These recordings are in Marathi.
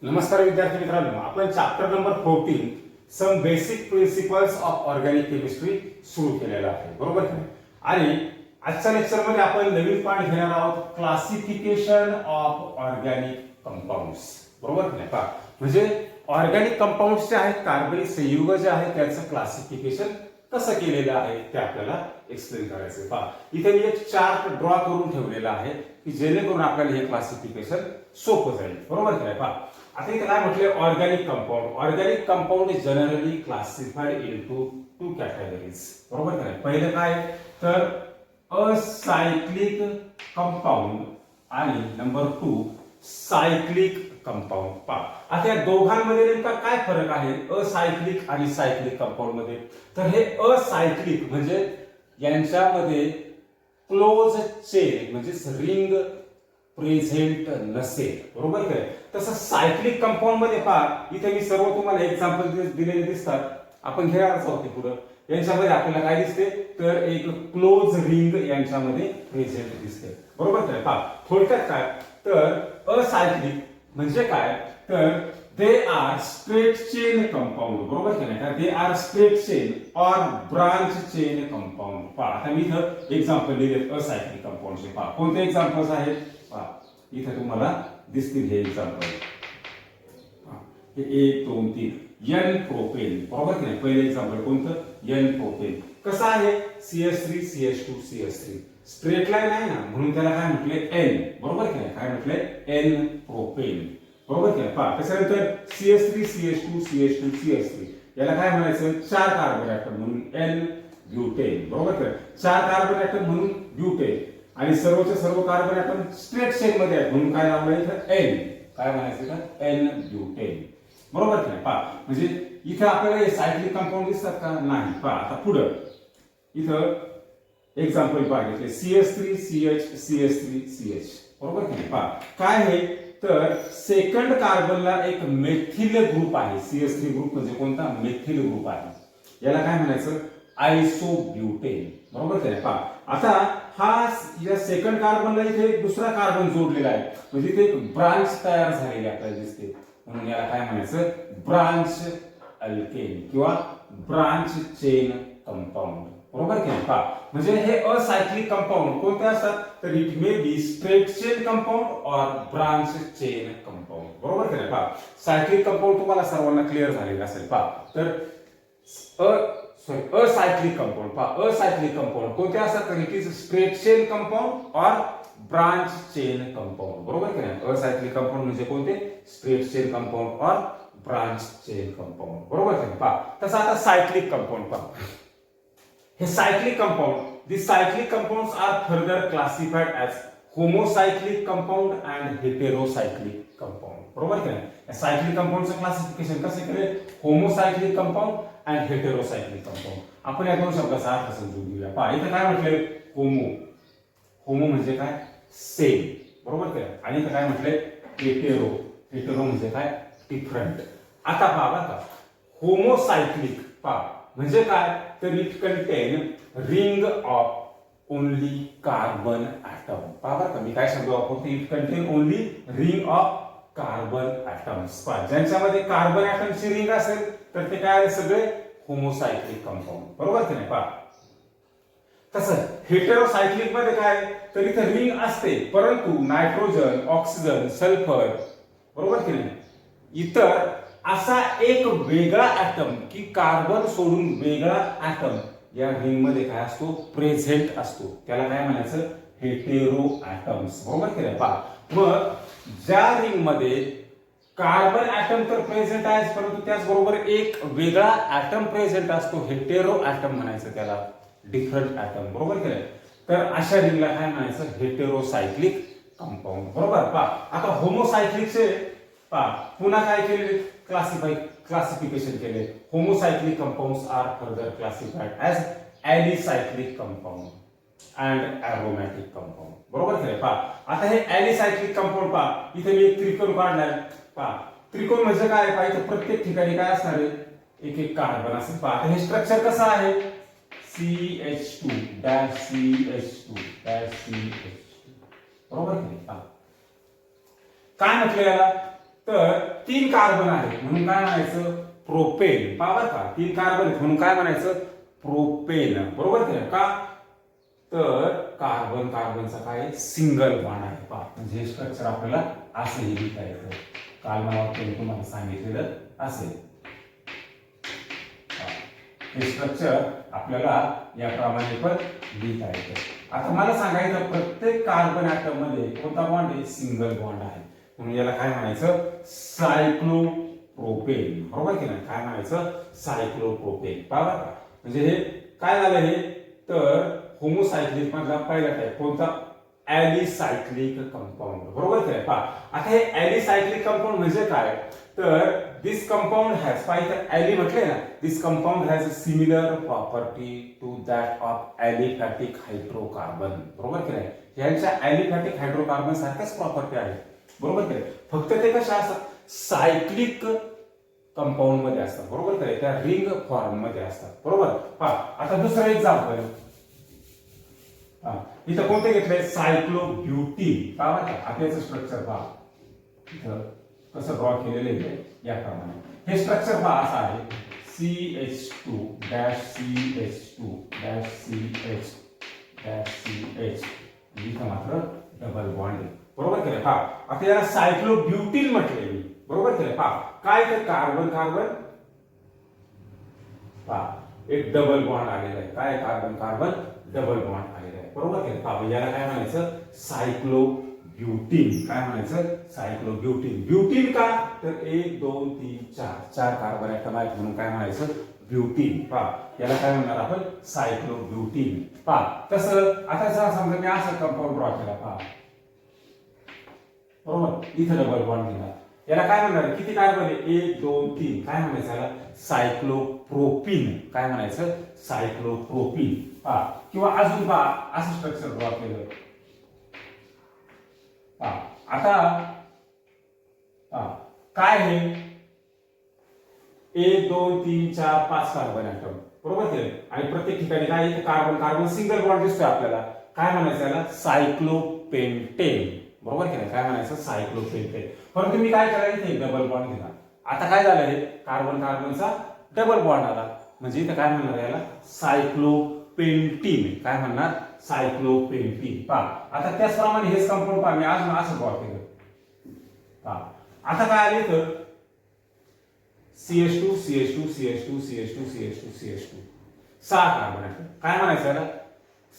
नमस्कार विद्यार्थी मित्रांनो, आपण chapter number 14 some basic principles of organic chemistry सुरू केलेला आहे, बरोबर की नाही? आणि आजच्या लेक्चर मध्ये आपण नवीन पाठ घेणार आहोत, क्लासिफिकेशन ऑफ ऑर्गॅनिक कंपाऊंड्स, बरोबर की नाही? म्हणजे ऑर्गॅनिक कंपाऊंड्स जे आहेत, कार्बनिक संयुग जे आहेत त्याचं क्लासिफिकेशन कसं केलेलं आहे ते आपल्याला एक्सप्लेन करायचं. पहा, इथे मी एक चार्ट ड्रॉ करून ठेवलेला आहे की जेणेकरून आपल्याला हे क्लासिफिकेशन सोपं जाईल, बरोबर की नाही? पहा, आता इथे काय म्हटले, organic compound. Organic compound is generally classified into two categories, बरोबर की नाही? पहिलं काय तर असायक्लिक कंपाऊंड आणि नंबर 2 सायक्लिक कंपाऊंड. पहा, आता या दोघांमध्ये नेमका काय फरक आहे असायक्लिक आणि सायक्लिक कंपाऊंड मध्ये? तर हे असायक्लिक म्हणजे यांच्यामध्ये क्लोज चेन म्हणजे रिंग प्रेझेंट नसेल, बरोबर काय? तसं सायक्लिक कंपाऊंड मध्ये पहा, इथे मी सर्व तुम्हाला एक्झाम्पल दिलेले दिसतात, आपण घेणारच आहोत पुढे. यांच्यामध्ये आपल्याला काय दिसते तर एक क्लोज रिंग यांच्यामध्ये प्रेझेंट दिसते, बरोबर काय? पहा, थोडक्यात काय तर असायक्लिक म्हणजे काय तर they are straight chain compound, बरोबर की नाही? They are straight chain or branch chain compound. पहा, आता मी इथं एक्झाम्पल दिले असायक्लिक कंपाऊंडचे. पहा, कोणते एक्झाम्पल्स आहेत? पहा, इथे तुम्हाला दिसतील हे एक्झाम्पल. हे 1 2 3 एन प्रोपेन, बरोबर की नाही? पहिले एक्झाम्पल कोणतं? N propane. कसं आहे? CH3 CH2 CH3 straight line आहे ना, म्हणून त्याला काय म्हटले एन, बरोबर की नाही? काय म्हटले एन प्रोपेन, बरोबर की नाही? पहा, त्याच्यानंतर CH3 CH2 CH2 CH3 याला काय म्हणायचं? 4 कार्बन ऍटम म्हणून एन ब्युटेन, बरोबर की नाही? 4 कार्बन ऍटम म्हणून ब्युटेन आणि सर्वचे सर्व कार्बन ऍटम स्ट्रेट चेन मध्ये आहेत म्हणून काय लावलं इथं एन. काय म्हणायचं का? एन ब्युटेन, बरोबर की नाही? पहा, म्हणजे इथे आपल्याला हे सायक्लिक कंपाऊंड दिसतात का? नाही. पहा, आता पुढे इथं एक्झाम्पल पाहिजे CH3 CH CH3 CH, बरोबर की नाही? पहा, काय आहे तर सेकंड कार्बनला एक मेथिल ग्रुप आहे. CH3 ग्रुप म्हणजे कोणता? मेथिल ग्रुप आहे. याला काय म्हणायचं? आयसोब्युटेन, बरोबर की नाही? पहा, आता हा या सेकंड कार्बनला इथे एक दुसरा कार्बन जोडलेला आहे म्हणजे इथे एक ब्रांच तयार झालेली आपल्याला दिसते, म्हणून याला काय म्हणायचं? ब्रांच अल्केन किंवा ब्रांच चेन कंपाऊंड, बरोबर की नाही? पहा, म्हणजे हे असायक्लिक कंपाऊंड कोणते असतात तर it may be straight chain compound or branch chain compound, बरोबर की नाही? पहा, सायक्लिक कंपाऊंड तुम्हाला सर्वांना क्लिअर झालेलं असेल. पहा, तर असायक्लिक कंपाऊंड. पहा, असायक्लिक कंपाऊंड कोणते असतात तर it is straight chain compound or branch chain compound, बरोबर की नाही? असायक्लिक कंपाऊंड म्हणजे कोणते? Straight chain compound or branch chain compound, बरोबर की नाही? पहा, तसं आता सायक्लिक कंपाऊंड. पहा, हे cyclic compound, these cyclic compounds are further classified as homocyclic compound and heterocyclic compound, बरोबर की नाही? सायक्लिक कंपाऊंडचं क्लासिफिकेशन कसं केले? होमोसायक्लिक कंपाऊंड आणि हेटेरोसायक्लिक कंपाऊंड. आपण या दोन शब्दाचा अर्थ समजून घेऊया. पहा, इथे काय म्हटले? होमो. होमो म्हणजे काय? सेम, बरोबर की नाही? आणि इथे काय म्हटले? हेटेरो. हेटेरो म्हणजे काय? डिफरंट. आता पहा बरं का, होमोसायक्लिक पहा म्हणजे काय तर it content ring of only carbon atom. पहा बरं का, मी काय शब्द वापरतो? It content only ring of carbon atoms. पहा, ज्यांच्यामध्ये कार्बन ऍटमची रिंग असेल तर ते काय सगळे होमोसायक्लिक कंपाऊंड, बरोबर की नाही? पहा, तसं हेटेरोसायक्लिक मध्ये काय तर इथे रिंग असते परंतु नायट्रोजन ऑक्सिजन सल्फर, बरोबर की नाही, इतर असा एक वेगळा ऍटम की कार्बन सोडून वेगळा ऍटम या रिंग मध्ये काय असतो? प्रेझेंट असतो. त्याला काय म्हणायचं? हेटेरो ऍटम्स, बरोबर की नाही? पहा, मग ज्या रिंग मध्ये कार्बन ऍटम तर प्रेझेंट आहे परंतु त्याचबरोबर एक वेगळा ऍटम प्रेझेंट असतो, हेटेरो ऍटम म्हणायचं त्याला, डिफरंट ऍटम, बरोबर की नाही? तर अशा रिंगला काय म्हणायचं? हेटेरोसायक्लिक कंपाऊंड, बरोबर? पहा, आता होमोसायक्लिकचे पहा पुन्हा काय केले? क्लासिफिकेशन केले. Homocyclic compounds are further classified as alicyclic compound and aromatic compound, बरोबर की नाही? पहा, आता हे ॲलिसायक्लिक कंपाऊंड पहा, इथे मी एक त्रिकोण काढलाय. पहा, त्रिकोण म्हणजे काय? पहा, इथे प्रत्येक ठिकाणी काय असणार आहे? एक एक कार्बन असेल. पहा, हे स्ट्रक्चर कसं आहे? CH2 dash CH2 dash CH2, बरोबर की नाही? पहा, काय म्हटलं याला? तर 3 कार्बन आहेत म्हणून काय म्हणायचं प्रोपेन. पहा का 3 कार्बन आहेत म्हणून काय म्हणायचं प्रोपेन. बरोबर की नाही का. तर कार्बन कार्बनचा काय सिंगल बॉन्ड आहे. पहा म्हणजे हे स्ट्रक्चर आपल्याला असंही लिहिता येतं. काल मला वाटतं तुम्हाला सांगितलेलं असेल. हे स्ट्रक्चर आपल्याला याप्रमाणे पण लिहिता येतं. आता मला सांगायचं प्रत्येक कार्बन ॲटम मध्ये कोणता बॉन्ड आहे सिंगल बॉन्ड आहे म्हणून याला काय म्हणायचं सायक्लोप्रोपेन. बरोबर की नाही काय म्हणायचं सायक्लोप्रोपेन. बरोबर का. म्हणजे हे काय झालं हे तर होमोसायक्लिक मधला पहिला टाइप कोणता ॲलिसायक्लिक कंपाऊंड. बरोबर की नाही. पहा आता हे ॲलिसायक्लिक कंपाऊंड म्हणजे काय तर दिस कंपाऊंड हॅज पाहिजे ॲली म्हटले ना this compound has a similar property to that of aliphatic hydrocarbon. बरोबर की नाही. यांच्या ॲलिफॅटिक हायड्रोकार्बन सारख्याच प्रॉपर्टी आहेत. बरोबर की नाही. फक्त ते कशा असतात सायक्लिक कंपाऊंड मध्ये असतात. बरोबर की नाही. त्या रिंग फॉर्म मध्ये असतात. बरोबर. पहा आता दुसरं एक्झाम्पल इथं कोणते घेतलंय सायक्लोब्युटीन. पहा आता याचं स्ट्रक्चर पहा इथं कसं ड्रॉ केलेलं आहे याप्रमाणे. हे स्ट्रक्चर पहा असं आहे CH2 CH2 CH इथं मात्र डबल बॉन्ड आहे. बरोबर केलं. पहा आता याला सायक्लोब्युटीन म्हटले मी. बरोबर केलं. पहा काय तर कार्बन कार्बन पहा एक डबल बॉन्ड आलेला आहे. काय कार्बन कार्बन डबल बॉन्ड आलेला आहे. बरोबर केलं. पहा याला काय म्हणायचं सायक्लोब्युटीन. काय म्हणायचं सायक्लोब्युटीन. ब्युटीन का तर 1 2 3 4 कार्बन ॲटम आहेत म्हणून काय म्हणायचं ब्युटीन. पहा याला काय म्हणणार आपण सायक्लोब्युटीन. पहा तसं आता समजा मी असं कंपाऊंड ड्रॉ केला. पहा बरोबर इथं डबल बॉन्ड दिला. याला काय म्हणणार किती कार्बन आहे 1 2 3 काय म्हणायचं याला सायक्लोप्रोपीन. काय म्हणायचं सायक्लोप्रोपीन. पहा किंवा अजून पहा असं स्ट्रक्चर ड्रॉ केलं. पहा आता काय आहे 1 2 3 4 5 कार्बन ॲटम. बरोबर केलं. आणि प्रत्येक ठिकाणी काय कार्बन कार्बन सिंगल बॉन्ड दिसतोय आपल्याला. काय म्हणायचं याला सायक्लोपेंटेन. बरोबर की नाही काय म्हणायचं सायक्लोपेंटेन. परंतु मी काय केलं इथे डबल बॉन्ड दिला. आता काय झालं हे कार्बन कार्बनचा डबल बॉन्ड आला म्हणजे इथं काय म्हणणार याला सायक्लोपेंटीन. काय म्हणणार सायक्लोपेंटीन. पहा आता त्याचप्रमाणे हेच कंपाऊंड पहा मी अजून असं ड्रॉ केलं. पहा आता काय आले तर CH2 CH2 CH2 CH2 CH2 CH2 6 carbon item. काय म्हणायचं याला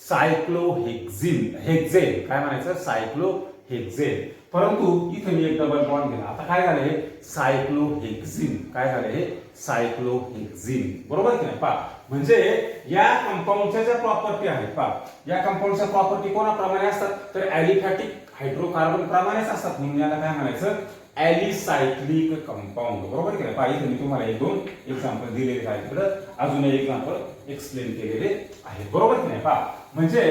सायक्लोहेक्झेन. हेक्झेन काय म्हणायचं सायक्लोहेक्झेन. परंतु इथे मी एक डबल बॉन्ड दिला. आता काय झालं हे सायक्लोहेक्झिन. काय झालं हे सायक्लोहेक्झिन. बरोबर की नाही. पहा म्हणजे या कंपाऊंडच्या ज्या प्रॉपर्टी आहेत पहा या कंपाऊंडच्या प्रॉपर्टी कोणाप्रमाणे असतात तर ॲलिफॅटिक हायड्रोकार्बन प्रमाणेच असतात म्हणून याला काय म्हणायचं ॲलिसायक्लिक कंपाऊंड. बरोबर की नाही. पहा इथे मी तुम्हाला एक दोन एक्झाम्पल दिलेले आहेत. इकडे अजून एक एक्झाम्पल एक्सप्लेन केलेले आहेत. बरोबर की नाही. पहा म्हणजे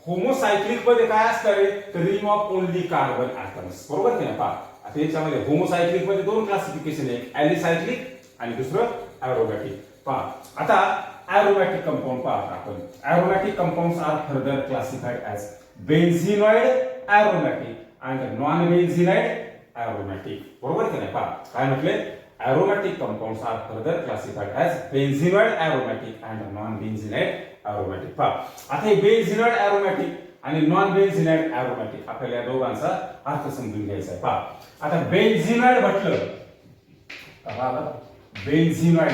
होमोसायक्लिक मध्ये काय असतं तर ring of only carbon atoms. बरोबर की नाही. पहा आता याच्यामध्ये होमोसायक्लिक मध्ये दोन क्लासिफिकेशन आहे ॲलिसायक्लिक आणि दुसरं ॲरोमॅटिक. पहा आता ॲरोमॅटिक कंपाऊंड पाहता आपण. Aromatic compounds are further classified as benzenoid aromatic and non benzenoid aromatic. बरोबर की नाही. पहा काय म्हटले aromatic compounds are further classified as benzenoid aromatic and non benzenoid aromatic. पहा आता हे बेन्झिनॉइड ॲरोमॅटिक आणि नॉन बेन्झिनॉइड ॲरोमॅटिक आपल्याला या दोघांचा अर्थ समजून घ्यायचा आहे. पहा आता बेन्झिनॉइड म्हटलं बेन्झिनॉइड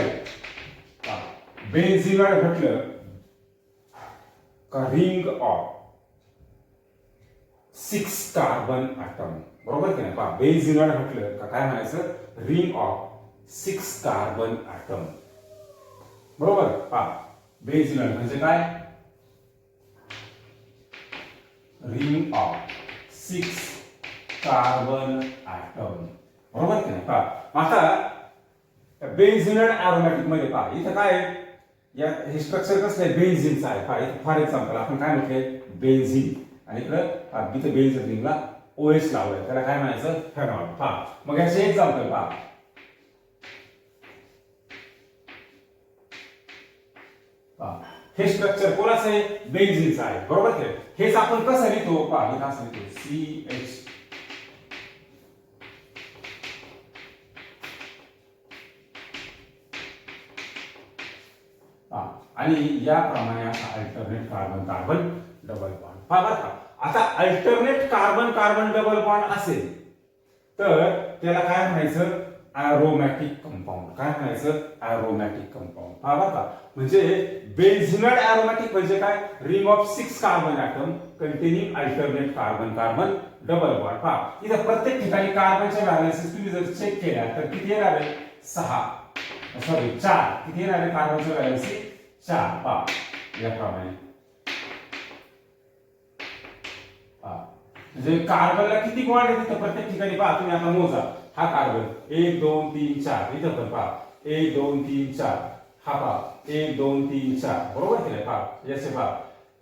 बेन्झिनॉइड म्हटलं का रिंग ऑफ 6 कार्बन ॲटम. बरोबर की नाही. पहा बेन्झिनॉइड म्हटलं का काय म्हणायचं रिंग ऑफ 6 कार्बन ॲटम. बरोबर. पहा बेन्झिनॉइड म्हणजे काय रिंग ऑफ 6 कार्बन ॲटम. बरोबर की नाही. पहा आता बेन्झिनॉइड ॲरोमॅटिक मध्ये पहा इथं काय या हे स्ट्रक्चर कसलं आहे बेन्झिनचं आहे. पहा इथं फॉर एक्झाम्पल आपण काय म्हटलंय बेन्झिन आणि इकडं इथं बेन्झिन रिंगला OH लावलंय त्याला काय म्हणायचं फेनॉल. पहा मग याचे एक्झाम्पल पहा हे स्ट्रक्चर कोणाचं आहे बेन्झिनचं आहे. बरोबर की हेच आपण कसं लिहितो पहा इथं असं लिहितो आणि याप्रमाणे असा alternate carbon carbon double bond पहा बरं का. आता alternate carbon carbon double bond असेल तर त्याला काय म्हणायचं, अरोमॅटिक कंपाऊंड. काय म्हणायचं, अरोमॅटिक कंपाऊंड. पहा बरं का, म्हणजे बेन्झिनॉइड अरोमॅटिक म्हणजे काय, ring of 6 carbon atom containing alternate carbon carbon double bond. पहा इथं प्रत्येक ठिकाणी कार्बनच्या व्हॅलेन्सीज तुम्ही जर चेक केल्या तर किती येणार आहे, 4. किती येणार आहे कार्बनच्या व्हॅलेन्सी, 4. पहा याप्रमाणे म्हणजे कार्बनला किती बॉन्ड आहे तिथं प्रत्येक ठिकाणी. पहा तुम्ही आता मोजा, हा कार्बन 1 2 3 4, इथं पण पहा 1 2 3 4, हा पहा 1 2 3 4, बरोबर केलंय. पहा याचे पहा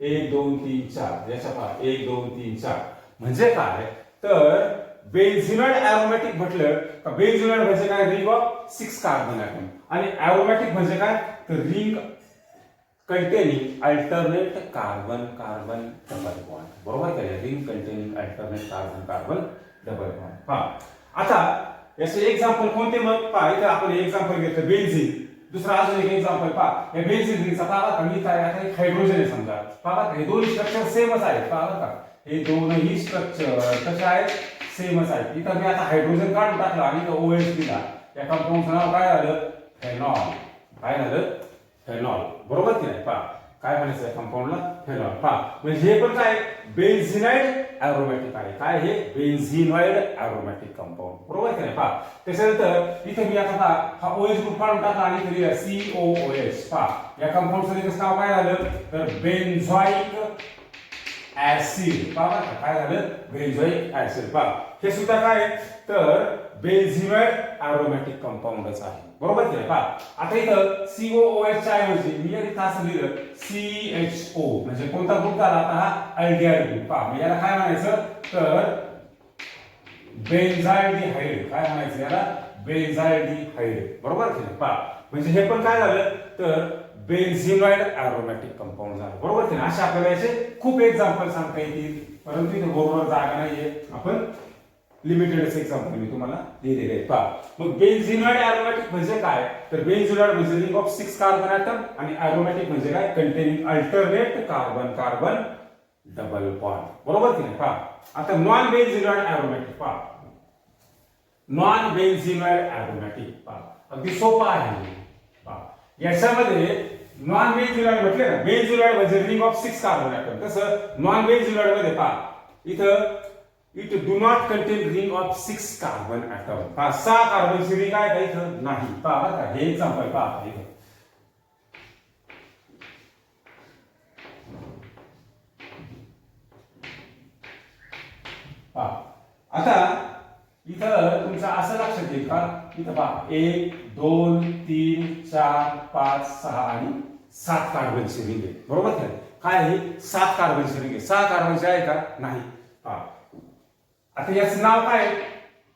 1 2 3 4, याच्या पहा 1 2 3 4. म्हणजे काय तर बेन्झिनॉइड अरोमॅटिक म्हटलं का, बेन्झिनॉइड म्हणजे काय, रिंग ऑफ 6 कार्बन ॲटम, आणि अरोमॅटिक म्हणजे काय तर ring containing alternate carbon carbon double bond. बरोबर केलंय, ring containing alternate carbon carbon double bond. पहा आता याचे एक्झाम्पल कोणते मग, पहा इथे आपण एक्झाम्पल घेतलं बेन्झीन. दुसरा अजून एक एक्झाम्पल पहा, या बेन्झीन रिंगचा पहा का, मी काय आता एक हायड्रोजन आहे समजा. पहा का हे दोन स्ट्रक्चर सेमच आहेत. पहा का हे दोनही स्ट्रक्चर कसे आहेत, सेमच आहेत. इथं मी आता हायड्रोजन काढून टाकलं आणि इथं OH दिला. या कंपाऊंडचं नाव काय झालं, फेनॉल. काय झालं, फेनॉल. बरोबर की नाही. पहा काय म्हणायचं कंपाऊंडला, फेनॉल. पहा म्हणजे हे पण काय, बेन्झिनॉइड अरोमॅटिक आहे. काय हे, बेन्झिनॉइड अरोमॅटिक कंपाऊंड. बरोबर की नाही. पहा त्याच्यानंतर इथे मी आता पहा हा OH ग्रुप काढून टाकला आणि इथे लिहिला COOH. पहा या कंपाऊंडचं त्याचं नाव काय झालं तर बेन्झॉइक ऍसिड. पहा काय झालं, बेन्झॉइक ऍसिड. पहा हे सुद्धा काय तर बेन्झिनॉइड अरोमॅटिक कंपाऊंडच आहे. बरोबर की नाही. पहा आता इथं COOH च्या ऐवजी मी इथं असं लिहिलं CHO, म्हणजे कोणता ग्रुप झाला आता हा अल्डिहाइड ग्रुप. पहा मी याला काय म्हणायचं तर बेन्झाल्डिहाइड. काय म्हणायचं याला, बेन्झाल्डिहाइड. बरोबर की नाही. पहा म्हणजे हे पण काय झालं तर बेन्झिनॉइड अरोमॅटिक कंपाऊंड झालं. बरोबर की नाही. अशा आपल्याला याचे खूप एक्झाम्पल सांगता येतील, परंतु इथे बरोबर जागा नाहीये, आपण लिमिटेड एक्झाम्पल मी तुम्हाला दिलेले आहेत. पहा मग बेन्झिनॉइड अरोमॅटिक म्हणजे काय तर बेन्झिनॉइड म्हणजे रिंग ऑफ 6 कार्बन ॲटम, आणि अरोमॅटिक म्हणजे काय, containing alternate carbon carbon double bond. बरोबर की नाही. पहा आता नॉन बेन्झिनॉइड अरोमॅटिक. पहा नॉन बेन्झिनॉइड अरोमॅटिक पहा अगदी सोपा आहे. पहा याच्यामध्ये नॉन बेन्झिनॉइड म्हटले ना, बेन्झिनॉइड म्हणजे रिंग ऑफ 6 कार्बन ॲटम. तसं नॉन बेन्झिनॉइड मध्ये पहा इथं it do not contain ring of 6 carbon atom. पहा 6 कार्बनची रिंग आहे का इथं, नाही. पहा बरं का हे एक्झाम्पल पहा इथं. पहा आता इथं तुमचं असं लक्षात येईल का, इथं पहा 1 2 3 4 5 6 आणि 7 कार्बनची रिंग आहे. बरोबर काय आहे, 7 कार्बनची रिंग आहे. 6 कार्बनची आहे का, नाही. पहा आता याचं नाव काय,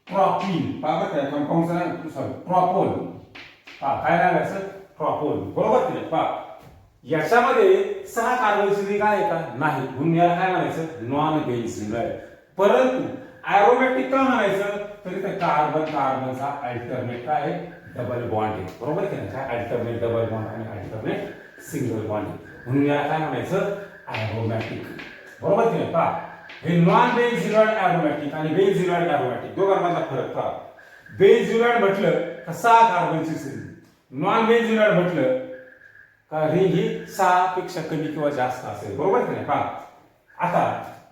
प्रोपीन. पहा बरं काय कंपाऊंडचं नाव, सॉरी प्रोपोल. पहा काय नाव आहे याचं, प्रोपोल. बरोबर की नाही. पहा याच्यामध्ये 6 कार्बनची रिंग आहे का, नाही. म्हणून याला काय म्हणायचं, नॉन बेन्झिनॉइड. परंतु अरोमॅटिक का म्हणायचं तर इथे कार्बन कार्बनचा अल्टरनेट काय आहे, डबल बॉन्ड आहे. बरोबर की नाही. काय अल्टरनेट डबल बॉन्ड आणि अल्टरनेट सिंगल बॉन्ड आहे, म्हणून याला काय म्हणायचं, अरोमॅटिक. बरोबर की नाही. पहा हे नॉन बेन्झिनॉइड अरोमॅटिक आणि बेन्झिनॉइड अरोमॅटिक दोघांमधला फरक पहा. बेन्झिनॉइड म्हटलं का 6 कार्बनची रिंग, नॉन बेन्झिनॉइड म्हटलं का रिंग ही 6 पेक्षा कमी किंवा जास्त असेल. बरोबर की नाही. पहा आता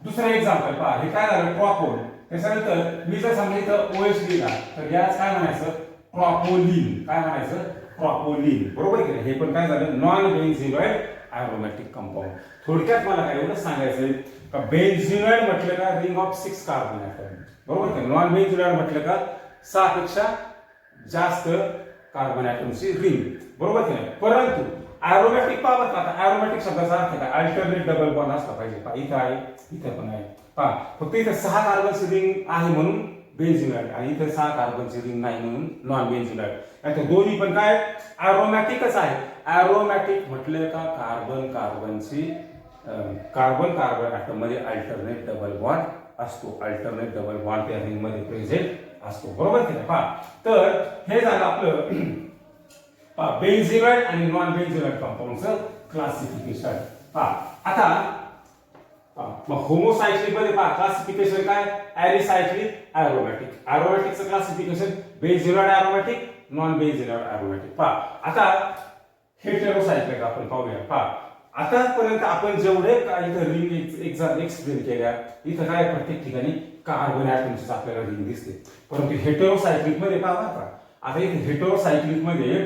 दुसरं एक्झाम्पल पहा, हे काय झालं, प्रोपोल. त्याच्यानंतर मी जर समजा इथं OH लिहिला तर याच काय म्हणायचं, प्रोपोलिन. काय म्हणायचं, प्रोपोलिन. बरोबर की नाही. हे पण काय झालं, नॉन बेन्झिनॉइड अरोमॅटिक कंपाऊंड. थोडक्यात मला काय एवढंच सांगायचंय का बेन्झिनॉइड म्हटलं का रिंग ऑफ 6 कार्बन ॲटम. बरोबर की नॉन बेन्झिनॉइड म्हटलं का 6 पेक्षा जास्त कार्बन ॲटमची रिंग. बरोबर की नाही. परंतु अरोमॅटिक पहा बरं का, आता अरोमॅटिक शब्दाचा अर्थ काय, अल्टरनेट डबल बॉन्ड असला पाहिजे. पहा इथं आहे, इथं पण आहे. पहा फक्त इथं 6 कार्बनची रिंग आहे म्हणून बेन्झिनॉइड, आणि इथं 6 कार्बनची रिंग नाही म्हणून नॉन बेन्झिनॉइड. आता दोन्ही पण काय अरोमॅटिकच आहे. अरोमॅटिक म्हटलं का कार्बन कार्बनची कार्बन कार्बन ॲटम मध्ये अल्टरनेट डबल बॉन्ड असतो. अल्टरनेट डबल बॉन्ड त्या रिंग मध्ये प्रेझेंट असतो. बरोबर की नाही. पहा तर हे झालं आपलं बेन्झिनॉइड आणि नॉन बेन्झिनॉइड कंपाऊंडचं क्लासिफिकेशन पहा आता मग होमोसायक्लिक मध्ये पहा क्लासिफिकेशन काय ॲरिसायक्लिक ॲरोमॅटिक ॲरोमॅटिकचं classification benzenoid aromatic non benzenoid aromatic पहा आता हेटेरोसायक्लिक आपण पाहूया पहा आतापर्यंत आपण जेवढे इथं रिंग एक्झाम एक्सप्लेन केल्या इथं काय प्रत्येक ठिकाणी कार्बन ॲटम्स आपल्याला रिंग दिसते परंतु हेटेरोसायक्लिक मध्ये पहा बरं आता इथे हेटेरोसायक्लिक मध्ये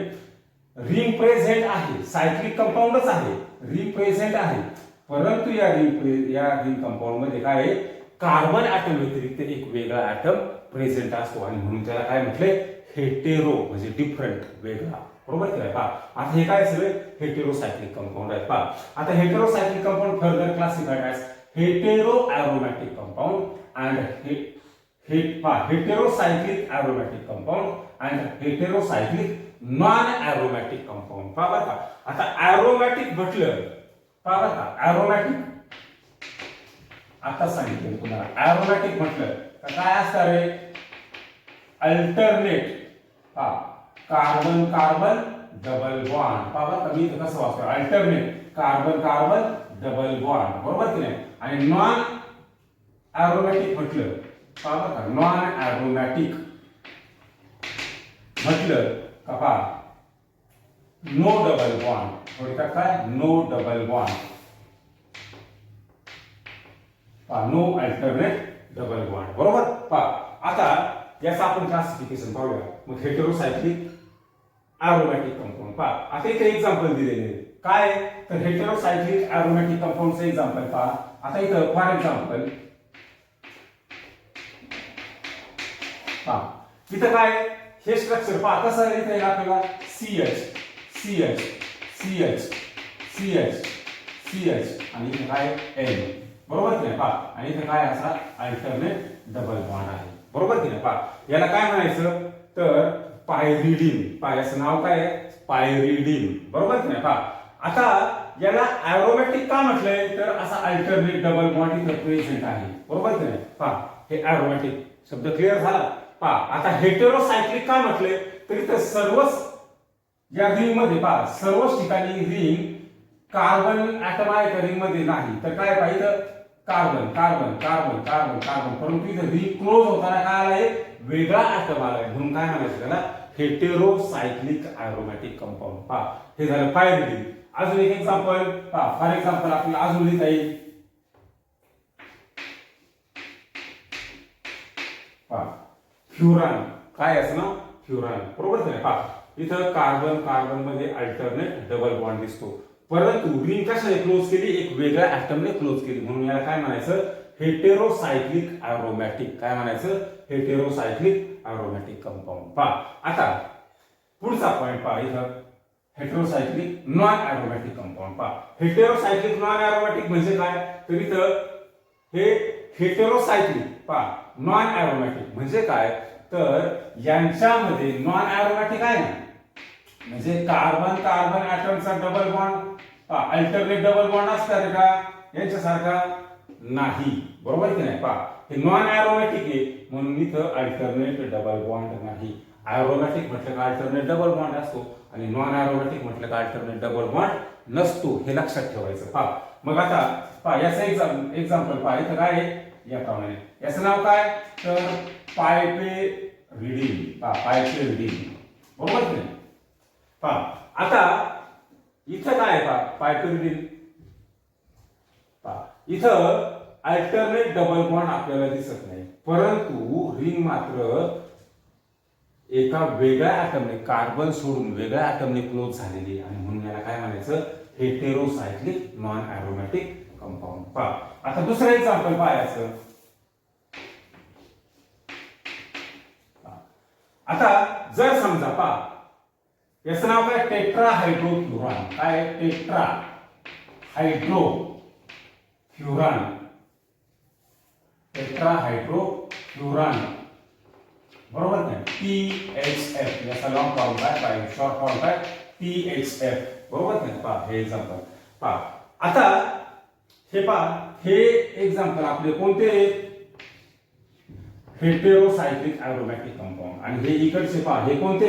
रिंग प्रेझेंट आहे सायक्लिक कंपाऊंडच आहे रिंग प्रेझेंट आहे परंतु या रिंग कंपाऊंड मध्ये काय आहे कार्बन ॲटम व्यतिरिक्त एक वेगळा ॲटम प्रेझेंट असतो आणि म्हणून त्याला काय म्हटले हेटेरो म्हणजे डिफरंट वेगळा बरोबर काय पहा आता हे काय सगळे हेटेरोसायक्लिक कंपाऊंड आहे पहा आता heterocyclic compound further classified as hetero aromatic compound and heterocyclic aromatic compound and heterocyclic non aromatic compound पहा बरं का आता ॲरोमॅटिक म्हटलं पहा बरं का ॲरोमॅटिक आता सांगितलं तुम्हाला ॲरोमॅटिक म्हटलं तर काय असणार आहे अल्टरनेट पहा कार्बन कार्बन डबल बॉन्ड पहा बरं का मी कसं वाचतो alternate carbon carbon double bond बरोबर की नाही आणि नॉन ॲरोमॅटिक म्हटलं पहा बरं का नॉन ॲरोमॅटिक म्हटलं का पहा नो डबल बॉन्ड थोडक्यात काय नो डबल बॉन्ड पहा नो अल्टरनेट डबल बॉन्ड बरोबर पहा आता याचं आपण क्लासिफिकेशन पाहूया मग हेटेरोसायक्लिक ॲरोमॅटिक कंपाऊंड पहा आता इथे एक्झाम्पल दिलेले आहे काय तर हेटेरोसायक्लिक ॲरोमॅटिक कंपाऊंडचं एक्झाम्पल पहा आता इथं फॉर एक्झाम्पल पहा इथं काय हे स्ट्रक्चर पहा कसं आहे इथे आपल्याला CH CH CH CH CH आणि इथे काय N बरोबर की नाही पहा आणि इथे काय असा अल्टरनेट डबल बॉन्ड आहे बरोबर की नाही पहा याला काय म्हणायचं तर पायरिडिन पहा याचं नाव काय आहे पायरिडिन बरोबर की नाही पहा आता याला ॲरोमॅटिक का म्हटलंय तर असा अल्टरनेट डबल बॉन्ड इथे प्रेझेंट आहे बरोबर की नाही पहा हे ॲरोमॅटिक शब्द क्लिअर झाला पहा आता हेटेरोसायक्लिक का म्हटले तर इथं सर्वच या रिंग मध्ये पहा सर्वच ठिकाणी रिंग कार्बन ॲटम आहे त्या रिंग मध्ये नाही तर काय पाहिजे carbon carbon carbon carbon carbon परंतु इथे रिंग क्लोज होताना काय आलाय वेगळा ॲटम आलाय म्हणून काय म्हणायचं त्याला हेटेरोसायक्लिक ॲरोमॅटिक कंपाऊंड पहा हे झालं पायरिडिन अजून एक एक्झाम्पल पहा फॉर एक्झाम्पल आपल्याला अजून लिहिता येईल पहा फ्युरान काय असं ना फ्युरान बरोबर आहे पहा इथं कार्बन कार्बन मध्ये अल्टरनेट डबल बॉन्ड दिसतो परंतु रिंग कशाने क्लोज केली एक वेगळ्या ॲटमने क्लोज केली म्हणून याला काय म्हणायचं हेटेरोसायक्लिक ॲरोमॅटिक काय म्हणायचं हेटेरोसायक्लिक ॲरोमॅटिक कंपाऊंड पहा आता पुढचा पॉइंट पहा इथं हेटेरोसायक्लिक नॉन ॲरोमॅटिक कंपाऊंड पहा हेटेरोसायक्लिक नॉन ॲरोमॅटिक म्हणजे काय तर इथं हे हेटेरोसायक्लिक पहा नॉन ॲरोमॅटिक म्हणजे काय तर यांच्यामध्ये नॉन ॲरोमॅटिक आहे ना म्हणजे कार्बन कार्बन ॲटमचा double bond alternate double bond असतात का यांच्यासारखा नाही बरोबर की नाही पहा हे नॉन ॲरोमॅटिक आहे म्हणून इथं अल्टरनेट डबल बॉन्ड नाही ॲरोमॅटिक म्हटलं का अल्टरनेट डबल बॉन्ड असतो आणि नॉन ॲरोमॅटिक म्हटलं का अल्टरनेट डबल बॉन्ड नसतो हे लक्षात ठेवायचं पहा मग आता पहा याचं एक्झाम्पल पहा इथं काय आहे याप्रमाणे याचं नाव काय तर पायपेरिडिन पहा पायपेरिडिन बरोबर की नाही पहा आता इथं काय आहे पहा पायपेरिडिन पहा इथं अल्टरनेट डबल बॉन्ड आपल्याला दिसत नाही परंतु रिंग मात्र एका वेगळ्या ॲटमने कार्बन सोडून वेगळ्या ॲटमने क्लोज झालेली आणि म्हणून याला काय म्हणायचं हेटेरोसायक्लिक नॉन ॲरोमॅटिक कंपाऊंड पहा आता दुसरं एक्झाम्पल पाहायचं आता जर समजा पहा याचं नाव काय टेट्रा हायड्रोफ्युरान काय टेट्रा हायड्रोफ्युरान टेट्रा हायड्रोफ्युरान बरोबर नाही THF याचा लॉंग फॉर्म काय शॉर्ट फॉर्म काय THF बरोबर नाही पहा हे एक्झाम्पल पहा आता हे पहा हे एक्झाम्पल आपले कोणते हेटेरोसायक्लिक ॲरोमॅटिक कंपाऊंड आणि हे इकडचे पहा हे कोणते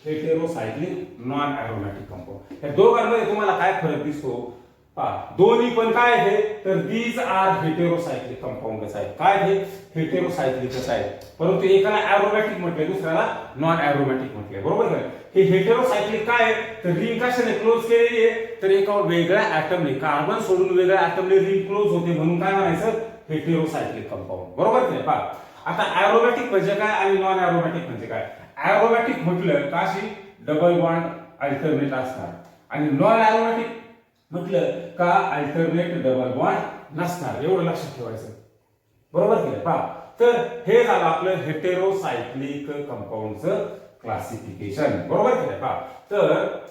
हेटेरोसायक्लिक नॉन एरोमॅटिक कंपाऊंड. या दोघांमध्ये तुम्हाला काय फरक दिसतो पहा, दोन्ही पण काय आहे तर दीज आर हेटेरोसायक्लिक कंपाऊंडच आहेत. काय हे हेटेरोसायक्लिकच आहेत, परंतु एकाला एरोमॅटिक म्हटले दुसऱ्याला नॉन एरोमॅटिक म्हटले. बरोबर का? हे हेटेरोसायक्लिक काय आहे तर रिंग कशाने क्लोज केलेली आहे तर एका वेगळ्या ऍटमने, कार्बन सोडून वेगळ्या ऍटमने रिंग क्लोज होते म्हणून काय म्हणायचं हेटेरोसायक्लिक कंपाऊंड. बरोबर की पहा, आता एरोमॅटिक म्हणजे काय आणि नॉन एरोमॅटिक म्हणजे काय. एरोमॅटिक म्हटलं का अशी डबल बॉन्ड अल्टरनेट असणार आणि नॉन एरोमॅटिक म्हटलं का अल्टरनेट डबल बॉन्ड नसणार. एवढं लक्षात ठेवायचं. बरोबर की पहा, तर हे झालं आपलं हेटेरोसायक्लिक कंपाऊंडचं क्लासिफिकेशन. बरोबर की पहा, तर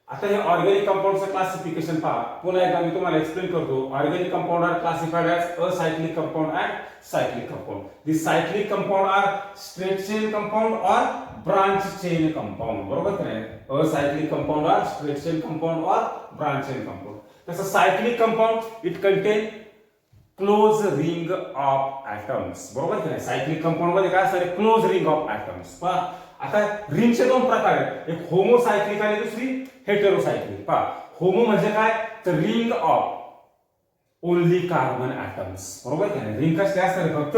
आता हे ऑर्गॅनिक कंपाऊंडचं क्लासिफिकेशन पहा, पुन्हा एकदा मी तुम्हाला एक्सप्लेन करतो. Organic compound are classified as acyclic compound and cyclic compound. The cyclic compound are straight chain compound or branch chain compound. बरोबर की नाही. Acyclic compound are straight chain compound or branch chain compound. तसं cyclic compound it contain close ring of atoms. बरोबर की नाही. सायक्लिक कंपाऊंड मध्ये काय असणार क्लोज रिंग ऑफ ऍटम्स. पहा आता रिंगचे दोन प्रकार आहेत, एक होमोसायक्लिक आणि दुसरी हेटेरोसायक्लिक. पहा होमो म्हणजे काय तर ring of only carbon atoms. बरोबर की नाही. रिंग कशी असणार फक्त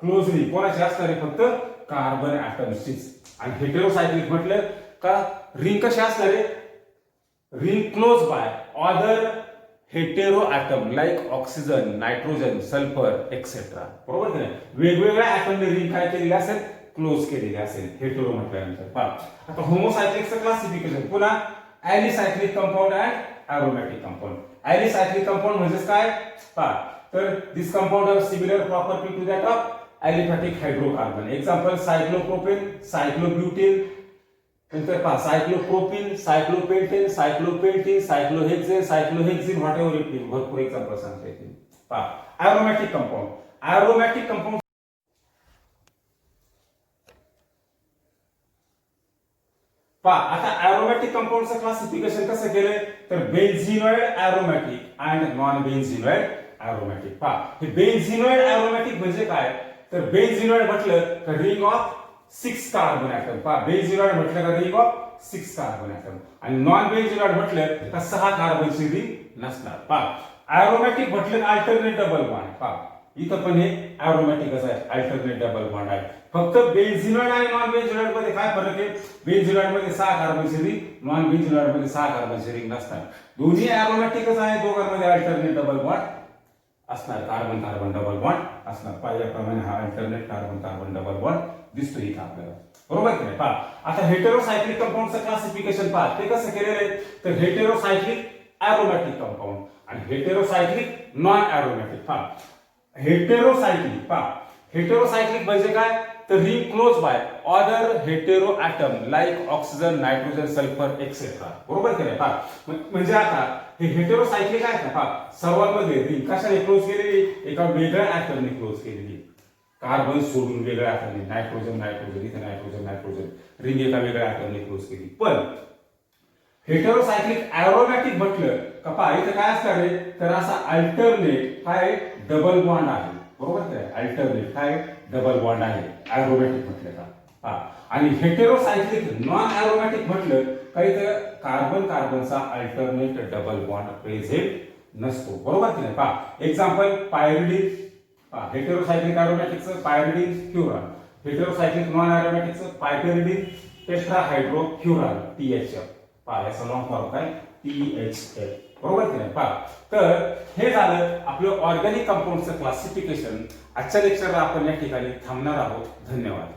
क्लोज रिंग कोणाची असणार फक्त कार्बन ऍटम्सचीच. आणि हेटेरोसायक्लिक म्हटलं का रिंग कशी असणार ring close by other hetero atom like oxygen, nitrogen, sulphur etcetera. बरोबर की नाही. वेगवेगळ्या ॲटमने रिंग काय केलेली असेल क्लोज केलेली असेल हेटेरो म्हटल्यानंतर. पहा आता होमोसायक्लिकचं क्लासिफिकेशन पुन्हा alicyclic compound and aromatic compound. Alicyclic compound म्हणजे काय पहा तर this compound have similar property to that of aliphatic hydrocarbon. Example cyclopropane, cyclobutane, नंतर पहा cyclopropene, cyclopentane, cyclopentene, cyclohexane, cyclohexene, whatever it is. भरपूर एक्झाम्पल सांगता येतील. पहा एरोमॅटिक कंपाऊंड. एरोमॅटिक कंपाऊंड पहा आता एरोमॅटिक कंपाऊंडचं क्लासिफिकेशन कसं केलंय तर बेन्झिनॉइड एरोमॅटिक अँड नॉन बेन्झिनॉइड एरोमॅटिक. पहा हे बेन्झिनॉइड एरोमॅटिक म्हणजे काय तर बेन्झिनॉइड म्हटलं तर रिंग ऑफ 6 कार्बन ॲटम. पहा बेन्झिनॉइड म्हटलं का रिंग ऑफ 6 कार्बन ॲटम आणि नॉन बेन्झिनॉइड म्हटलं तर 6 कार्बनची रिंग नसणार. पहा एरोमॅटिक म्हटलं अल्टरनेट डबल बॉन्ड. पहा इथं पण हे एरोमॅटिकच आहे, अल्टरनेट डबल बॉन्ड आहे. फक्त बेन्झिनॉइड आणि नॉन बेन्झिनॉइड मध्ये काय फरक आहे. बेन्झिनॉइड मध्ये 6 कार्बनची रिंग, नॉन बेन्झिनॉइड मध्ये 6 कार्बनची रिंग नसतात. दोन्ही एरोमॅटिकच आहे, दोघांमध्ये अल्टरनेट डबल बॉन्ड असणार, कार्बन कार्बन डबल बॉन्ड असणार. पाहिल्याप्रमाणे हा alternate carbon carbon double bond दिसतो इथं आपल्याला. बरोबर की नाही. पहा आता हेटेरोसायक्लिक कंपाऊंडचं क्लासिफिकेशन पहा ते कसं केलेलं आहे तर हेटेरोसायक्लिक एरोमॅटिक कंपाऊंड आणि हेटेरोसायक्लिक नॉन एरोमॅटिक. पहा हेटेरोसायक्लिक पहा हेटेरोसायक्लिक म्हणजे काय तर ring close by other hetero atom like oxygen, nitrogen, sulphur etcetera. बरोबर की नाही. पहा म्हणजे आता हे हेटेरोसायक्लिक आहेत ना पहा सर्वांमध्ये रिंग कशाने क्लोज केलेली एका वेगळ्या ॲटमने क्लोज केलेली. कार्बन सोडून वेगळ्या ॲटमने नायट्रोजन नायट्रोजन इथे नायट्रोजन नायट्रोजन रिंग एका वेगळ्या ॲटमने क्लोज केली. पण हेटेरोसायक्लिक एरोमॅटिक म्हटलं का पहा इथे काय असणार आहे तर असा अल्टरनेट काय डबल बॉन्ड आहे. बरोबर काय अल्टरनेट काय डबल बॉन्ड आहे एरोमॅटिक म्हटलं का. पहा आणि हेटेरोसायक्लिक नॉन एरोमॅटिक म्हटलं काही तर कार्बन कार्बनचा अल्टरनेट डबल बॉन्ड प्रेझेंट नसतो. बरोबर की नाही. पहा एक्झाम्पल पायरिडिन. पहा हेटेरोसायक्लिक एरोमॅटिकचं पायरिडिन फ्युरान, हेटेरोसायक्लिक नॉन एरोमॅटिकचं पायपेरिडिन टेट्राहायड्रोफ्युरान THF. पहा याचा लॉंग फॉर्म काय THF. बरोबर की नाही. पहा तर हे झालं आपलं ऑर्गॅनिक कंपाऊंडचं क्लासिफिकेशन. आजच्या लेक्चरला आपण या ठिकाणी थांबणार आहोत. धन्यवाद.